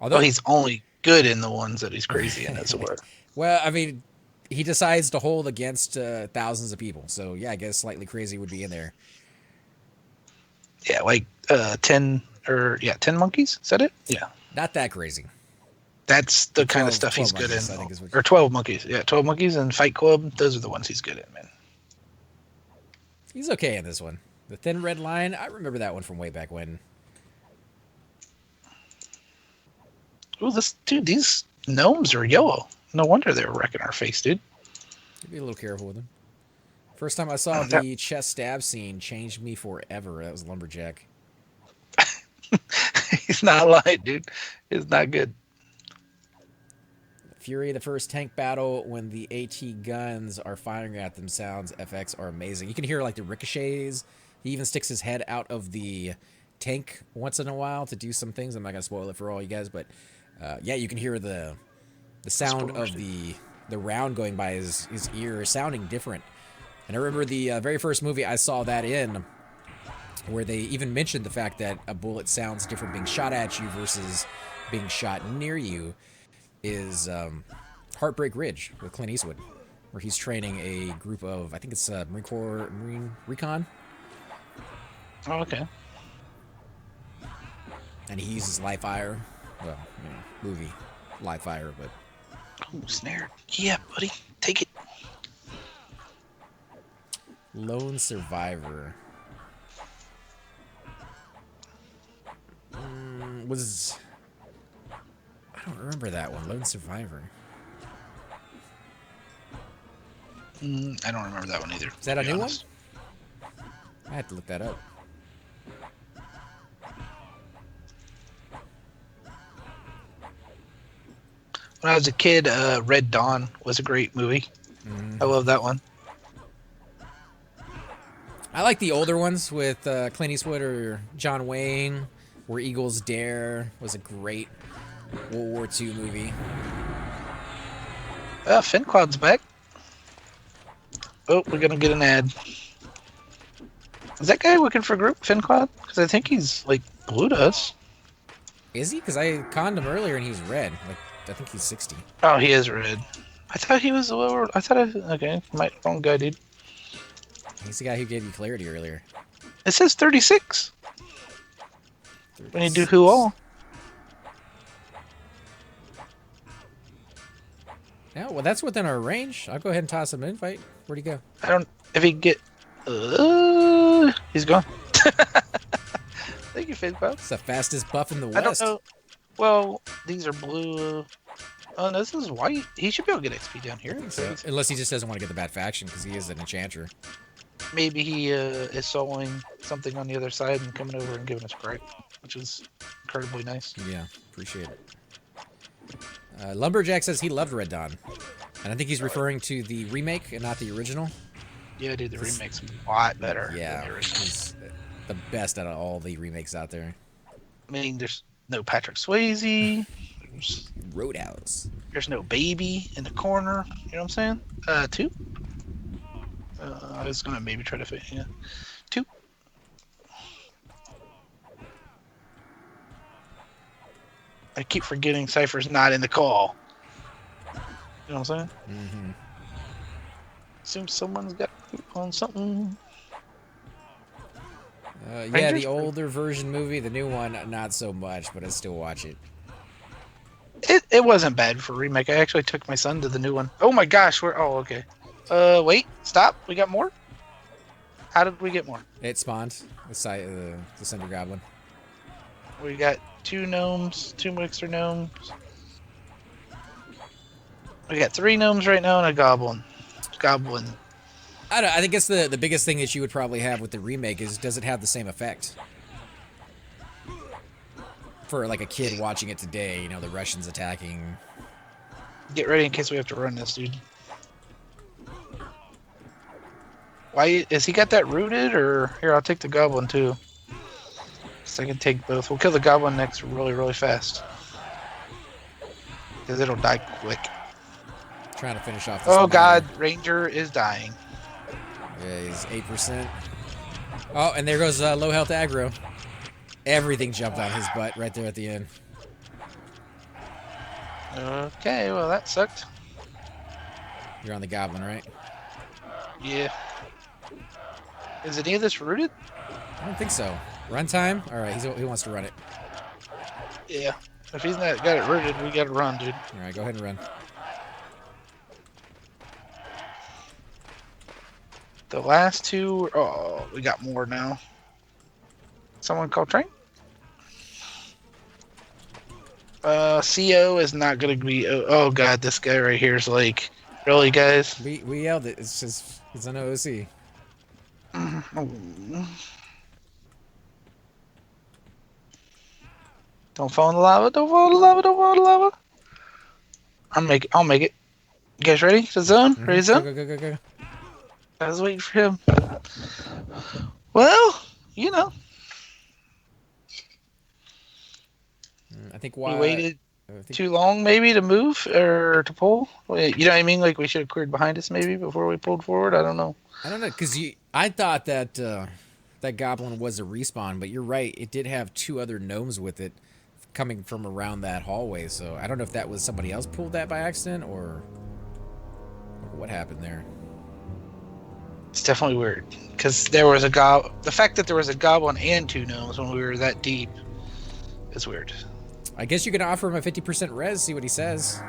Well, Although, he's only good in the ones that he's crazy in, as it were. well, I mean, he decides to hold against thousands of people. So yeah, I guess slightly crazy would be in there. Yeah, like 10 monkeys. Is that it? Yeah. Not that crazy. That's the kind of 12, stuff he's 12 good monkeys, in. I think is what. Or 12 monkeys. Yeah, 12 monkeys and Fight Club. Those are the ones he's good at, man. He's okay in this one. The Thin Red Line. I remember that one from way back when. Oh, these gnomes are yellow. No wonder they were wrecking our face, dude. Be a little careful with them. First time I saw the chest stab scene changed me forever. That was Lumberjack. He's not lying, dude. It's not good. Fury, the first tank battle when the AT guns are firing at them sounds FX are amazing. You can hear like the ricochets. He even sticks his head out of the tank once in a while to do some things. I'm not gonna spoil it for all you guys, but yeah, you can hear the sound of the round going by his ear sounding different. And I remember the very first movie I saw that in, where they even mentioned the fact that a bullet sounds different being shot at you versus being shot near you, is Heartbreak Ridge with Clint Eastwood, where he's training a group of, I think it's Marine Recon, Oh, okay. and he uses live fire. Well, movie live fire, but Oh, snare. Yeah, buddy. Take it. Lone Survivor was, I don't remember that one. Lone Survivor. I don't remember that one either. Is that to a be new honest. one? I had to look that up. When I was a kid, Red Dawn was a great movie. I love that one. I like the older ones with Clint Eastwood or John Wayne, where Eagles Dare was a great World War II movie. Finn Cloud's back. Oh, we're gonna get an ad. Is that guy working for Group Finn Cloud? Because I think he's like blue to us. Is he? Because I conned him earlier and he's red. Like, I think he's 60. Oh, he is red. I thought he was lower. Okay, wrong guy, dude. He's the guy who gave you clarity earlier. It says 36 when you do who all. Yeah, well, that's within our range. I'll go ahead and toss him an invite. Where'd he go? I don't. If he get, he's gone. Thank you, Finn Cloud. It's the fastest buff in the I don't West. know. Well, these are blue. Oh, no, this is white. He should be able to get XP down here. So, unless he just doesn't want to get the bad faction because he is an enchanter. Maybe he is soloing something on the other side and coming over and giving us a break, which is incredibly nice. Yeah, appreciate it. Lumberjack says he loved Red Dawn. And I think he's referring to the remake and not the original. Yeah, dude, the remake's a lot better. Yeah, than the original. he's the best out of all the remakes out there. I mean, there's no Patrick Swayze. Roadhouse. There's no baby in the corner. You know what I'm saying? Two. I was gonna maybe try to fit. Yeah, two. I keep forgetting Cypher's not in the call. You know what I'm saying? Mm-hmm. Seems someone's got on something. Yeah, the Rangers? older version movie, the new one, not so much, but I still watch it. It wasn't bad for a remake. I actually took my son to the new one. Oh my gosh, we're oh okay. Wait, stop. We got more. How did we get more? It spawned the Cinder Goblin. We got two gnomes, two mixer gnomes. We got three gnomes right now and a goblin. Goblin. I don't. I think it's the biggest thing that you would probably have with the remake is does it have the same effect for like a kid watching it today? You know, the Russians attacking. Get ready in case we have to run this, dude. Why is he got that rooted or here? I'll take the goblin too. So I can take both. We'll kill the goblin next really, really fast because it'll die quick. Trying to finish off this Oh miner. god, Ranger is dying. Yeah, he's 8%. Oh, and there goes low health aggro. Everything jumped on his butt right there at the end. Okay, well that sucked. You're on the goblin, right? Yeah. Is any of this rooted? I don't think so. Runtime? All right, he wants to run it. Yeah. If he's not got it rooted, we gotta run, dude. All right, go ahead and run. The last two. Oh, we got more now. Someone call train. CO is not gonna be. Oh god, this guy right here is like, really, guys? We yelled it. It's just it's an OC. Don't fall in the lava. Don't fall in the lava. Don't fall in the lava. I'll make it. You guys ready to zone? Ready to Go zone? go go go go. I was waiting for him. Well, you know, I think we why. waited I think, too long, maybe, to move or to pull. Wait, you know what I mean? Like we should have cleared behind us, maybe, before we pulled forward. I don't know. I don't know, cause I thought that that goblin was a respawn, but you're right. It did have two other gnomes with it, coming from around that hallway. So I don't know if that was somebody else pulled that by accident or what happened there. It's definitely weird because there was a gob. The fact that there was a goblin and two gnomes when we were that deep is weird. I guess you could offer him a 50% res, see what he says.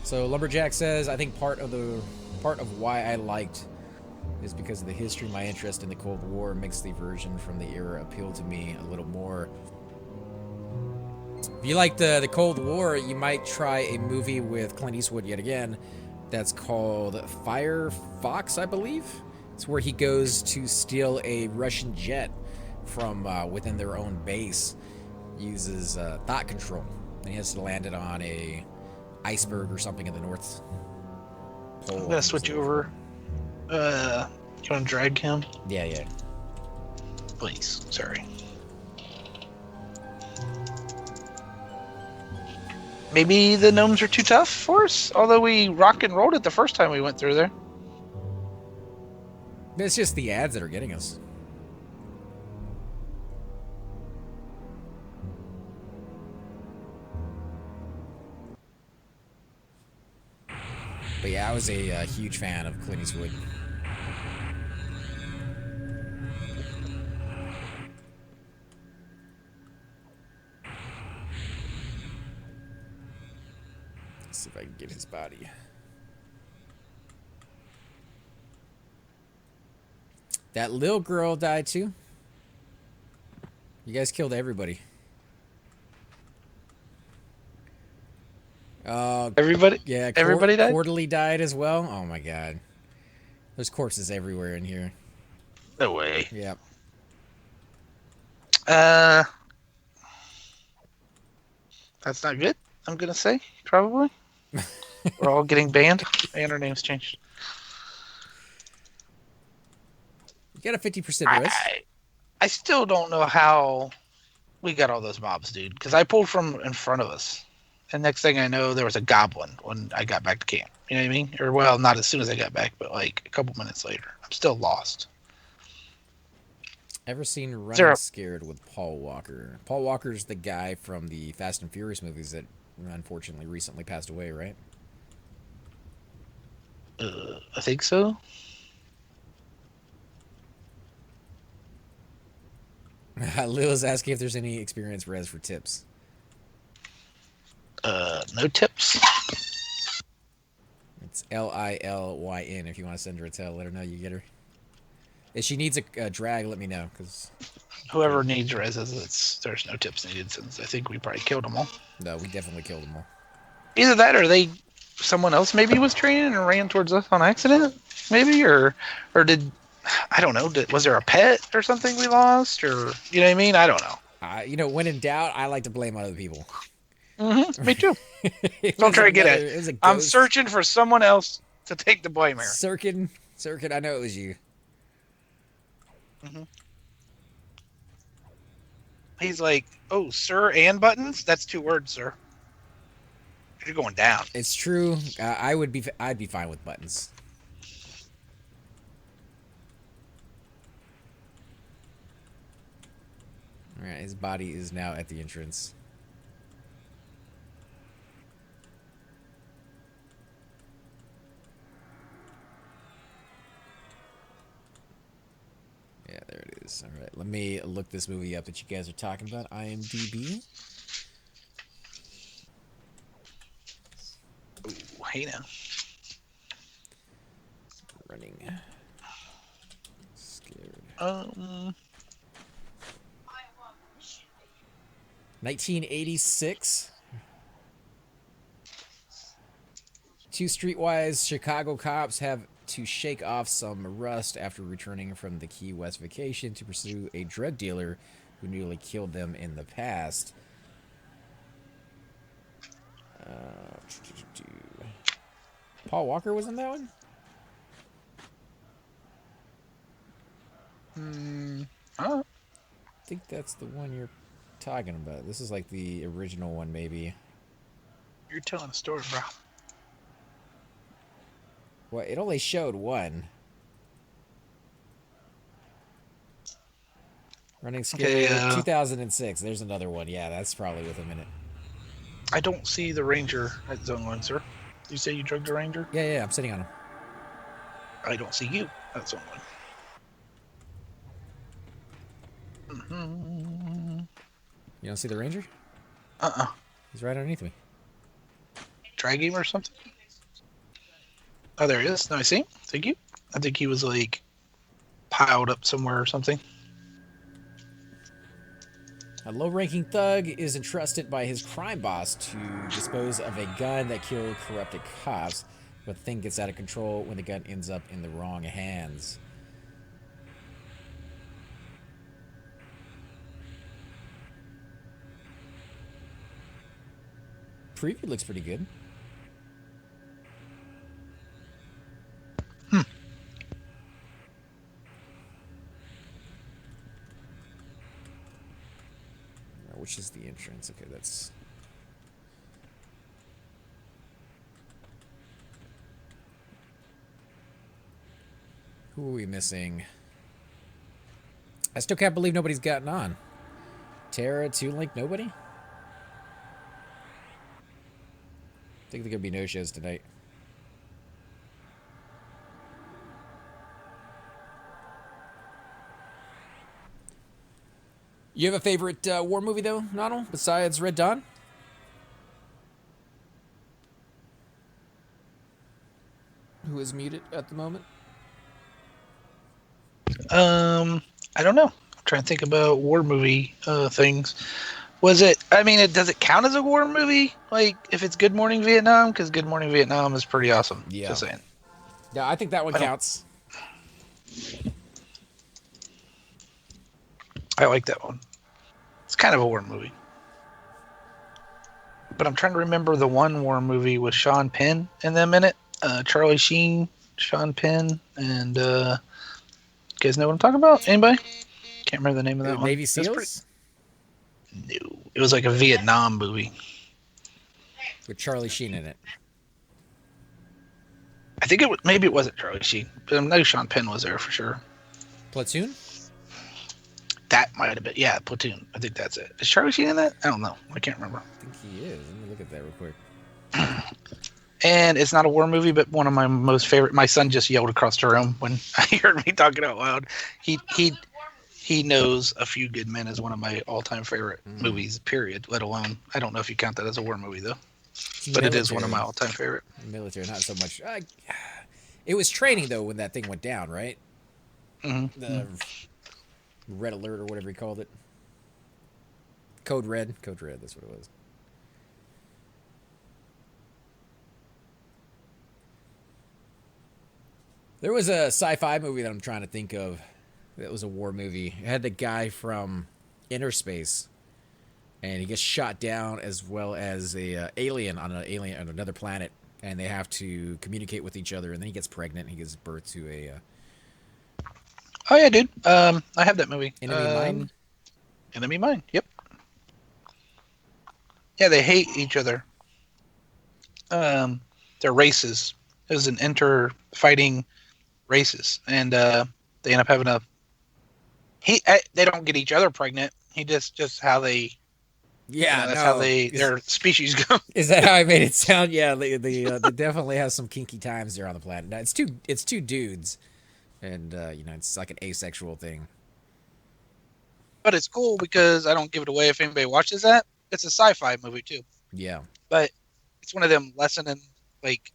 So Lumberjack says, I think part of why I liked is because of the history. My interest in the Cold War makes the version from the era appeal to me a little more. If you like the Cold War, you might try a movie with Clint Eastwood yet again. That's called Fire Fox, I believe. It's where he goes to steal a Russian jet from within their own base. Uses thought control, and he has to land it on a iceberg or something in the North Pole. I'm gonna switch over. You want to drag him? Yeah, yeah. Please. Sorry. Maybe the gnomes are too tough for us, although we rock and rolled it the first time we went through there. It's just the ads that are getting us. But yeah, I was a huge fan of Clint Eastwood. Let's see if I can get his body. That little girl died too. You guys killed everybody. Everybody? Yeah, Everybody died? Quarterly died as well. Oh my god. There's corpses everywhere in here. No way. Yep. That's not good, I'm gonna say, probably. We're all getting banned, and our names changed. You got a 50% risk. I still don't know how we got all those mobs, dude, because I pulled from in front of us. And next thing I know, there was a goblin when I got back to camp. You know what I mean? Or well, not as soon as I got back, but like a couple minutes later. I'm still lost. Ever seen Is there Running a Scared with Paul Walker? Paul Walker's the guy from the Fast and Furious movies that unfortunately recently passed away, right? I think so. Lil's asking if there's any experience res for tips. No tips. It's Lilyn. If you want to send her a tell, let her know you get her. If she needs a drag, let me know because Whoever needs reses, there's no tips needed since I think we probably killed them all. no, we definitely killed them all. Either that or someone else maybe was training and ran towards us on accident, maybe, or did I don't know. Was there a pet or something we lost, or you know what I mean? I don't know. When in doubt, I like to blame other people. Me too. It So I'm was trying to get at. it was a I'm ghost. searching for someone else to take the blame here. Circuit. I know it was you. hmm He's like, "Oh, sir, and buttons. That's 2 words, sir. You're going down." It's true. I'd be fine with buttons. All right, his body is now at the entrance. Yeah, there it is. All right, let me look this movie up that you guys are talking about. IMDb. Ooh, hey now. Running. Scared. Um, 1986. Two streetwise Chicago cops have to shake off some rust after returning from the Key West vacation to pursue a drug dealer who nearly killed them in the past. Uh, Paul Walker was in that one? oh, I think that's the one you're talking about. This is like the original one, maybe. you're telling a story, bro. Well, it only showed one. Running Okay, Scared, 2006. There's another one. Yeah, that's probably with a minute. I don't see the ranger at Zone 1, sir. You say you drugged a ranger? Yeah, I'm sitting on him. I don't see you at Zone 1. You don't see the ranger? Uh-uh. He's right underneath me. Drag him or something? Oh, there he is. No, I see him. Thank you. I think he was, like, piled up somewhere or something. A low-ranking thug is entrusted by his crime boss to dispose of a gun that killed corrupted cops, but the thing gets out of control when the gun ends up in the wrong hands. Preview looks pretty good. Which is the entrance? Okay, that's... Who are we missing? I still can't believe nobody's gotten on. Tara, Two-Link, nobody? I think there could be no shows tonight. You have a favorite war movie, though, Nonal, besides Red Dawn? Who is muted at the moment? I don't know. I'm trying to think about war movie things. Was it? I mean, does it count as a war movie? Like, if it's Good Morning Vietnam, because Good Morning Vietnam is pretty awesome. Yeah. Just saying. Yeah, I think that one I don't. counts. I like that one. It's kind of a war movie. But I'm trying to remember the one war movie with Sean Penn in them in it. Charlie Sheen, Sean Penn, and you guys know what I'm talking about? Anybody? Can't remember the name of that one. Navy That's pretty. SEALs? No, it was like a Vietnam movie. with Charlie Sheen in it. I think maybe it wasn't Charlie Sheen, but I know Sean Penn was there for sure. Platoon? That might have been, yeah, Platoon. I think that's it. Is Charlie Sheen in that? I don't know. I can't remember. I think he is. Let me look at that real quick. And it's not a war movie, but one of my most favorite. My son just yelled across the room when he heard me talking out loud. He knows A Few Good Men is one of my all-time favorite movies. Period. Let alone, I don't know if you count that as a war movie though, but it is one of my all-time favorite. Military, not so much. It was training though when that thing went down, right? Mm-hmm. The Red Alert or whatever he called it. Code Red. Code Red. That's what it was. There was a sci-fi movie that I'm trying to think of that was a war movie. It had the guy from Inner Space, and he gets shot down as well as a alien on another planet, and they have to communicate with each other. And then he gets pregnant. And he gives birth to a Oh yeah, dude. I have that movie. Enemy Mine. Enemy Mine. Yep. Yeah, they hate each other. They're races. It was an inter-fighting races, and they end up having they don't get each other pregnant. He just how they. Yeah, that's how their species go. Is that how I made it sound? Yeah, they definitely have some kinky times there on the planet. Now, it's two dudes, and it's like an asexual thing. But it's cool because I don't give it away if anybody watches that. It's a sci-fi movie too. Yeah. But it's one of them lessening, like,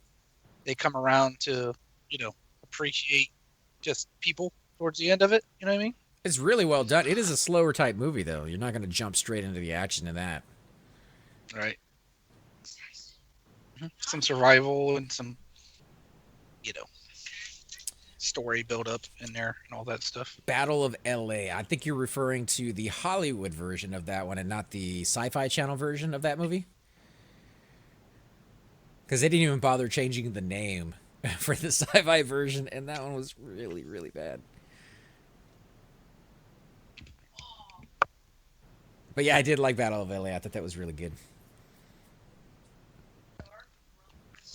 they come around to, appreciate just people towards the end of it. You know what I mean? It's really well done. It is a slower type movie, though. You're not going to jump straight into the action in that. Right. Some survival and some, story build up in there and all that stuff. Battle of L.A. I think you're referring to the Hollywood version of that one and not the Sci-Fi Channel version of that movie. Because they didn't even bother changing the name for the sci-fi version, and that one was really, really bad. But yeah, I did like Battle of LA. I thought that was really good.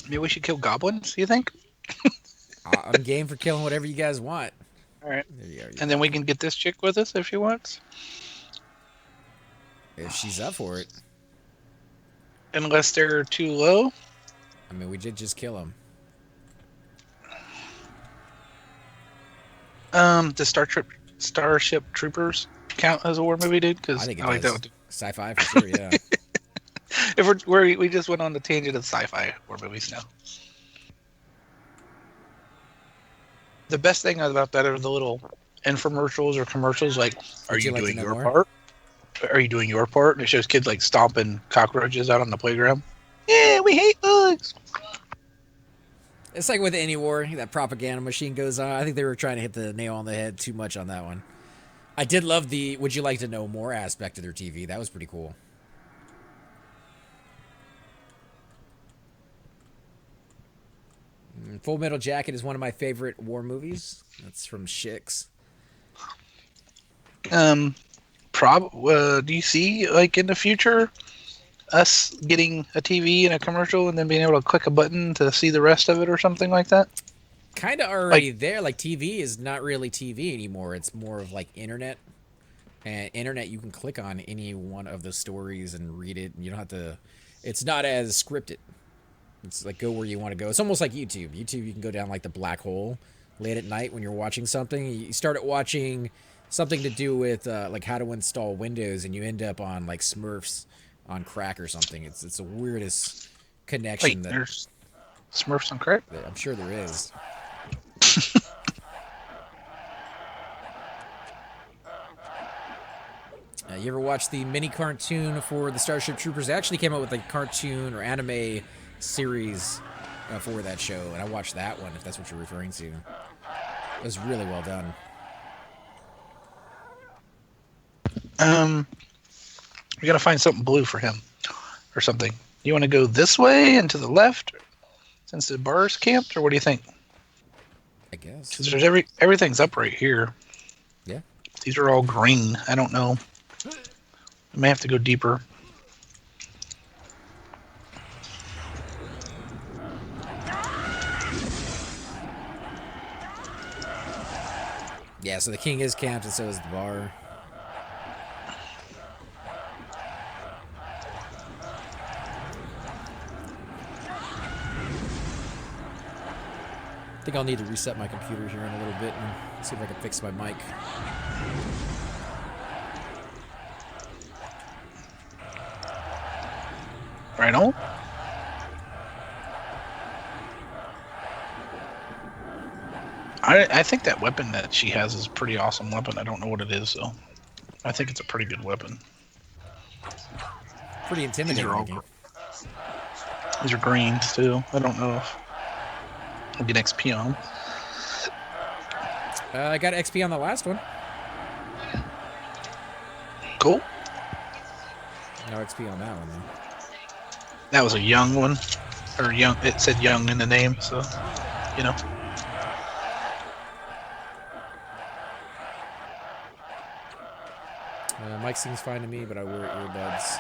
Maybe we should kill goblins, you think? I'm game for killing whatever you guys want. All right. There you go. And then we can get this chick with us if she wants. If she's up for it. Unless they're too low. I mean, we did just kill them. The Starship Troopers count as a war movie, dude? Because I like that one. Sci-fi for sure, yeah. If we just went on the tangent of sci-fi war movies now. The best thing about that are the little infomercials or commercials like, "Are you doing your part? Are you doing your part?" And it shows kids like stomping cockroaches out on the playground. Yeah, we hate bugs. It's like with any war, that propaganda machine goes on. I think they were trying to hit the nail on the head too much on that one. I did love the "would you like to know more" aspect of their TV. That was pretty cool. Full Metal Jacket is one of my favorite war movies. That's from Shix. Do you see, like, in the future us getting a TV and a commercial and then being able to click a button to see the rest of it or something like that? Kind of already there. Like, TV is not really TV anymore. It's more of like internet. And internet, you can click on any one of the stories and read it. And you don't have to. It's not as scripted. It's like go where you want to go. It's almost like YouTube. YouTube, you can go down like the black hole late at night when you're watching something. You started watching something to do with like how to install Windows, and you end up on like Smurfs on crack or something. It's the weirdest connection. Wait, there's Smurfs on crack? I'm sure there is. You ever watch the mini cartoon for the Starship Troopers? They actually came out with a cartoon or anime series for that show, and I watched that one, if that's what you're referring to. It was really well done. We gotta find something blue for him or something. You want to go this way and to the left since the bar's camped, or what do you think? I guess. Because there's everything's up right here. Yeah. These are all green. I don't know. I may have to go deeper. Yeah, so the king is camped, and so is the bar. I think I'll need to reset my computer here in a little bit and see if I can fix my mic. Right on. I think that weapon that she has is a pretty awesome weapon. I don't know what it is, though. I think it's a pretty good weapon. Pretty These intimidating are all looking. these are greens too. I don't know if I'll get XP on them. I got XP on the last one. Cool. No XP on that one, though. That was a young one, or young. It said young in the name, so you know. Mic seems fine to me, but I wear earbuds.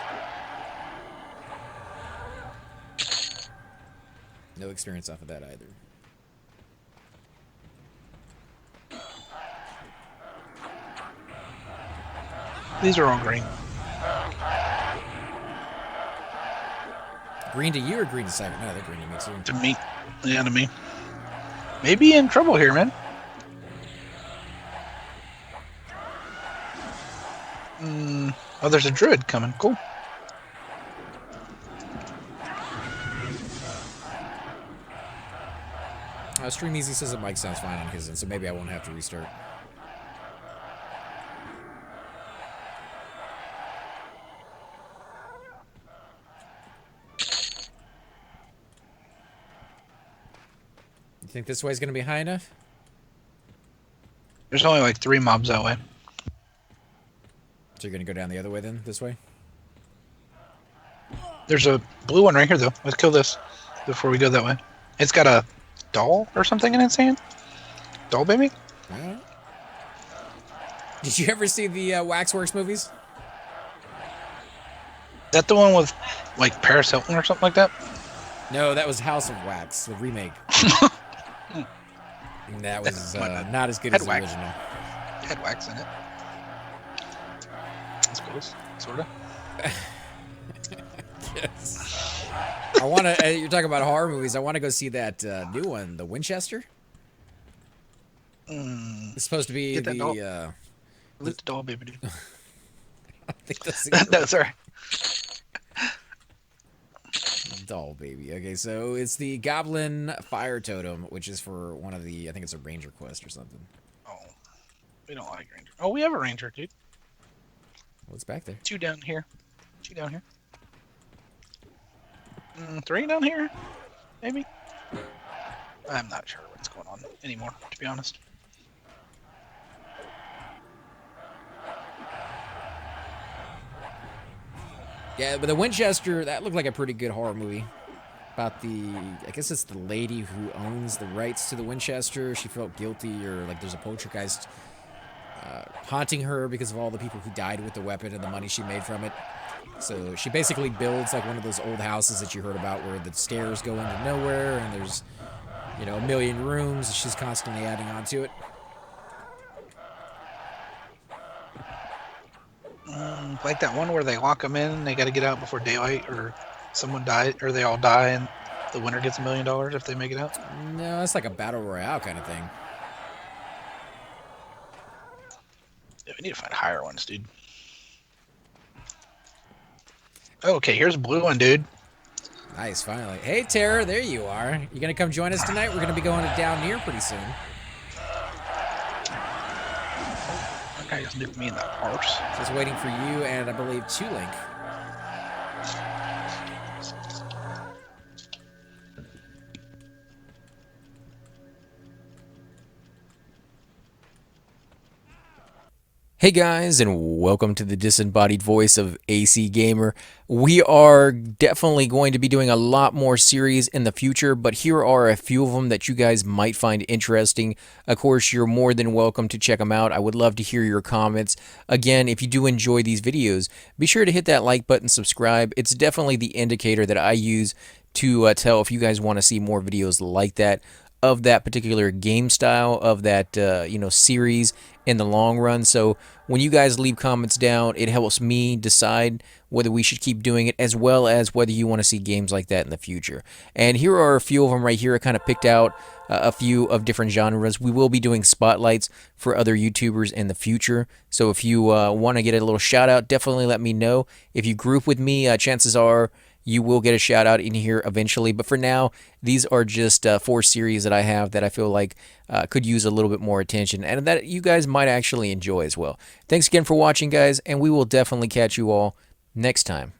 No experience off of that either. These are all green. Green to you or green to Simon? No, they're green to me too. To me, yeah, to me. Maybe in trouble here, man. Oh, there's a druid coming. Cool. Stream Easy says the mic sounds fine on his end, so maybe I won't have to restart. You think this way's gonna be high enough? There's only like 3 mobs that way. So you're gonna go down the other way then, this way? There's a blue one right here, though. Let's kill this before we go that way. It's got a doll or something in its hand. Doll baby? Alright. Did you ever see the Waxworks movies? Is that the one with like Paris Hilton or something like that? No, that was House of Wax, the remake. And that was not as good as the wax. original. Had wax in it. I suppose, sorta. Yes. I want to. You're talking about horror movies. I want to go see that new one, The Winchester. It's supposed to be Get that the. doll. Let the doll baby do. I think that's No, sorry. doll baby. Okay, so it's the Goblin Fire Totem, which is for one of the. I think it's a Ranger quest or something. Oh, we don't like ranger. Oh, we have a ranger, dude. What's back there? 2 down here. 2 down here. 3 down here, maybe. I'm not sure what's going on anymore, to be honest. Yeah, but the Winchester, that looked like a pretty good horror movie. About the, I guess it's the lady who owns the rights to the Winchester. She felt guilty, or like there's a poltergeist haunting her because of all the people who died with the weapon and the money she made from it. So she basically builds like one of those old houses that you heard about where the stairs go into nowhere and there's, you know, a million rooms. She's constantly adding on to it. Like that one where they lock them in and they got to get out before daylight, or someone died, or they all die and the winner gets $1 million if they make it out. No, it's like a battle royale kind of thing. Yeah, we need to find higher ones, dude. Okay, here's a blue one, dude. Nice, finally. Hey, Tara, there you are. You gonna come join us tonight? We're gonna be going to Down Near pretty soon. That guy just nuked me in the arse. Just waiting for you and I believe Two-Link. Hey guys, and welcome to the disembodied voice of AC Gamer. We are definitely going to be doing a lot more series in the future, but here are a few of them that you guys might find interesting. Of course, you're more than welcome to check them out. I would love to hear your comments. Again, if you do enjoy these videos, be sure to hit that like button, subscribe. It's definitely the indicator that I use to tell if you guys want to see more videos like that. of that particular game style, of that series in the long run. So when you guys leave comments down, it helps me decide whether we should keep doing it, as well as whether you want to see games like that in the future. And here are a few of them right here. I kind of picked out a few of different genres. We will be doing spotlights for other YouTubers in the future. So if you want to get a little shout out, definitely let me know. If you group with me, chances are you will get a shout out in here eventually. But for now, these are just 4 series that I have that I feel like could use a little bit more attention and that you guys might actually enjoy as well. Thanks again for watching, guys, and we will definitely catch you all next time.